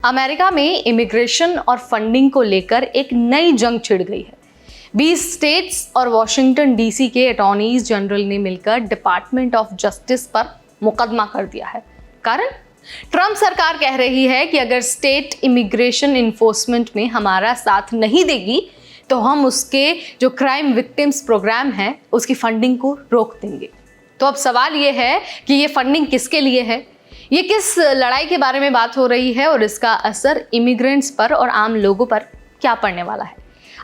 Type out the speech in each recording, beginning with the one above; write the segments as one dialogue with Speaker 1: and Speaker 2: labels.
Speaker 1: America में immigration और funding को लेकर एक नई जंग छिड़ गई है। 20 स्टेट्स और वॉशिंगटन डीसी के अटॉर्नीज जनरल ने मिलकर डिपार्टमेंट ऑफ जस्टिस पर मुकदमा कर दिया है। कारण ट्रंप सरकार कह रही है कि अगर स्टेट इमिग्रेशन इन्फोर्समेंट में हमारा साथ नहीं देगी तो हम उसके जो क्राइम विक्टिम्स प्रोग्राम है उसकी फंडिंग को रोक देंगे। तो अब सवाल ये है कि ये फंडिंग किसके लिए है, ये किस लड़ाई के बारे में बात हो रही है और इसका असर इमिग्रेंट्स पर और आम लोगों पर क्या पड़ने वाला है।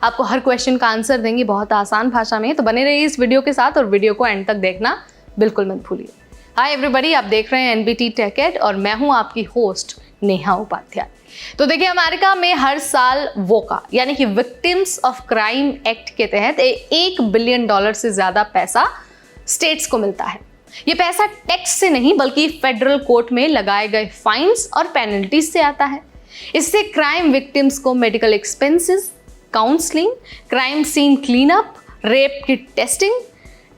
Speaker 1: आपको हर क्वेश्चन का आंसर देंगे बहुत आसान भाषा में, तो बने रहिए इस वीडियो के साथ और वीडियो को एंड तक देखना बिल्कुल मत भूलिए। हाय एवरीबॉडी, आप देख रहे हैं एनबीटी टेक एड और मैं हूं आपकी होस्ट नेहा उपाध्याय। तो देखिए, अमेरिका में हर साल वोका यानी कि विक्टिम्स ऑफ क्राइम एक्ट के तहत $1 बिलियन से ज्यादा पैसा स्टेट्स को मिलता है। ये पैसा टैक्स से नहीं बल्कि फेडरल कोर्ट में लगाए गए फाइन्स और पेनल्टीज से आता है। इससे क्राइम विक्टिम्स को medical expenses, counselling, crime scene cleanup, rape की टेस्टिंग,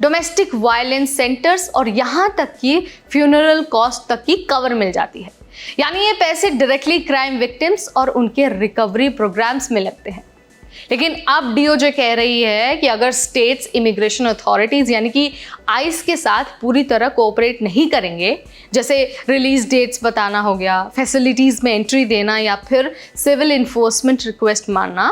Speaker 1: डोमेस्टिक वायलेंस सेंटर्स और यहाँ तक कि फ्यूनरल कॉस्ट तक की कवर मिल जाती है। यानी ये पैसे डायरेक्टली क्राइम विक्टिम्स और उनके रिकवरी प्रोग्राम्स में लगते हैं। लेकिन अब डीओजे कह रही है कि अगर स्टेट्स इमिग्रेशन अथॉरिटीज यानी कि आइस के साथ पूरी तरह कोऑपरेट नहीं करेंगे, जैसे रिलीज डेट्स बताना हो गया, फैसिलिटीज में एंट्री देना या फिर सिविल इन्फोर्समेंट रिक्वेस्ट मानना,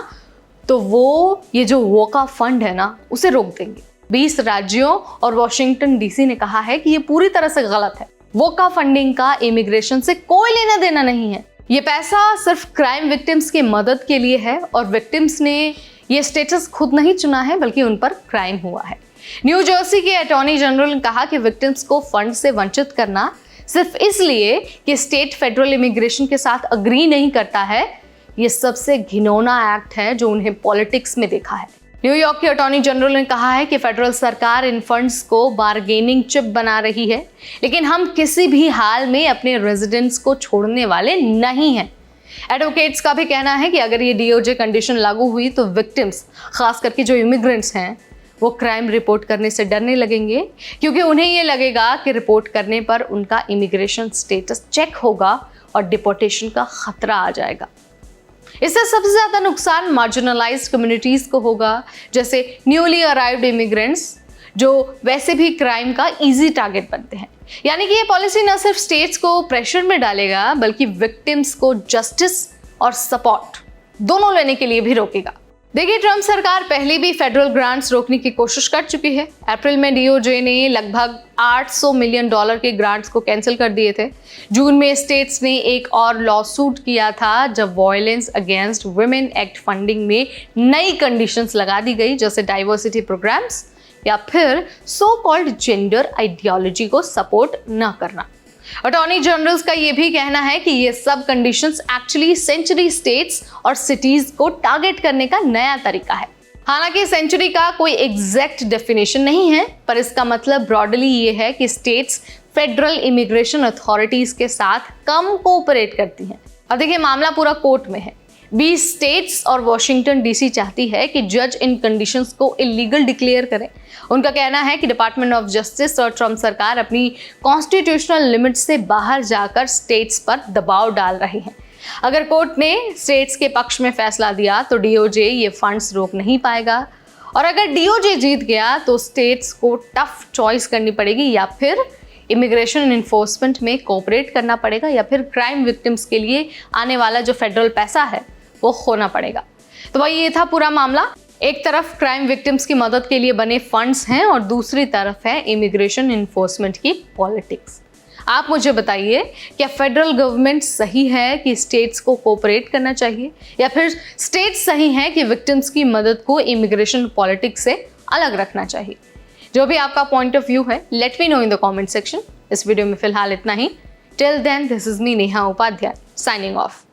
Speaker 1: तो वो ये जो वोका फंड है ना उसे रोक देंगे। 20 राज्यों और वॉशिंगटन डीसी ने कहा है कि ये पूरी तरह से गलत है। वोका फंडिंग का इमिग्रेशन से कोई लेना देना नहीं है। ये पैसा सिर्फ क्राइम विक्टिम्स की मदद के लिए है और विक्टिम्स ने ये स्टेटस खुद नहीं चुना है बल्कि उन पर क्राइम हुआ है। न्यू जर्सी के अटॉर्नी जनरल ने कहा कि विक्टिम्स को फंड से वंचित करना सिर्फ इसलिए कि स्टेट फेडरल इमिग्रेशन के साथ अग्री नहीं करता है, ये सबसे घिनौना एक्ट है जो उन्हें पॉलिटिक्स में देखा है। न्यूयॉर्क के अटॉर्नी जनरल ने कहा है कि फेडरल सरकार इन फंड्स को बारगेनिंग चिप बना रही है, लेकिन हम किसी भी हाल में अपने रेजिडेंट्स को छोड़ने वाले नहीं हैं। एडवोकेट्स का भी कहना है कि अगर ये डीओजे कंडीशन लागू हुई तो विक्टिम्स, खास करके जो इमिग्रेंट्स हैं, वो क्राइम रिपोर्ट करने से डरने लगेंगे, क्योंकि उन्हें ये लगेगा कि रिपोर्ट करने पर उनका इमिग्रेशन स्टेटस चेक होगा और डिपोर्टेशन का खतरा आ जाएगा। इससे सबसे ज्यादा नुकसान मार्जिनलाइज्ड कम्युनिटीज को होगा, जैसे न्यूली अराइव्ड इमिग्रेंट्स जो वैसे भी क्राइम का इजी टारगेट बनते हैं। यानी कि ये पॉलिसी न सिर्फ स्टेट्स को प्रेशर में डालेगा बल्कि विक्टिम्स को जस्टिस और सपोर्ट दोनों लेने के लिए भी रोकेगा। देखिए, ट्रंप सरकार पहले भी फेडरल ग्रांट्स रोकने की कोशिश कर चुकी है। अप्रैल में डीओजे ने लगभग $800 मिलियन के ग्रांट्स को कैंसिल कर दिए थे। जून में स्टेट्स ने एक और लॉसूट किया था जब violence against women act funding में नई कंडीशंस लगा दी गई, जैसे डाइवर्सिटी प्रोग्राम्स या फिर सो कॉल्ड जेंडर आइडियोलॉजी को सपोर्ट न करना। अटॉर्नी जनरल्स का ये भी कहना है कि ये सब कंडीशंस एक्चुअली सेंचुरी स्टेट्स और सिटीज को टारगेट करने का नया तरीका है। हालांकि सेंचुरी का कोई एग्जैक्ट डेफिनेशन नहीं है, पर इसका मतलब ब्रॉडली ये है कि स्टेट्स फेडरल इमिग्रेशन अथॉरिटीज के साथ कम कोऑपरेट करती हैं। और देखिए, मामला पूरा कोर्ट में है। 20 स्टेट्स और वॉशिंगटन डीसी चाहती है कि जज इन कंडीशंस को इलीगल डिक्लेयर करें। उनका कहना है कि डिपार्टमेंट ऑफ जस्टिस और ट्रंप सरकार अपनी कॉन्स्टिट्यूशनल लिमिट से बाहर जाकर स्टेट्स पर दबाव डाल रहे हैं। अगर कोर्ट ने स्टेट्स के पक्ष में फैसला दिया तो डीओजे ये फंड्स रोक नहीं पाएगा, और अगर डीओजे जीत गया तो स्टेट्स को टफ चॉइस करनी पड़ेगी, या फिर इमिग्रेशन इन्फोर्समेंट में कोऑपरेट करना पड़ेगा, या फिर क्राइम विक्टिम्स के लिए आने वाला जो फेडरल पैसा है वो खोना पड़ेगा। तो भाई, ये था पूरा मामला। एक तरफ क्राइम विक्टिम्स की मदद के लिए बने फंड्स हैं और दूसरी तरफ है इमिग्रेशन इन्फोर्समेंट की पॉलिटिक्स। आप मुझे बताइए, क्या फेडरल गवर्नमेंट सही है कि स्टेट्स को कोऑपरेट करना चाहिए, या फिर स्टेट्स सही हैं कि विक्टिम्स की मदद को इमिग्रेशन पॉलिटिक्स से अलग रखना चाहिए? जो भी आपका पॉइंट ऑफ व्यू है, let me know in the comment section. इस वीडियो में फिलहाल इतना ही। Till then, this is me Neha Upadhyay, signing of.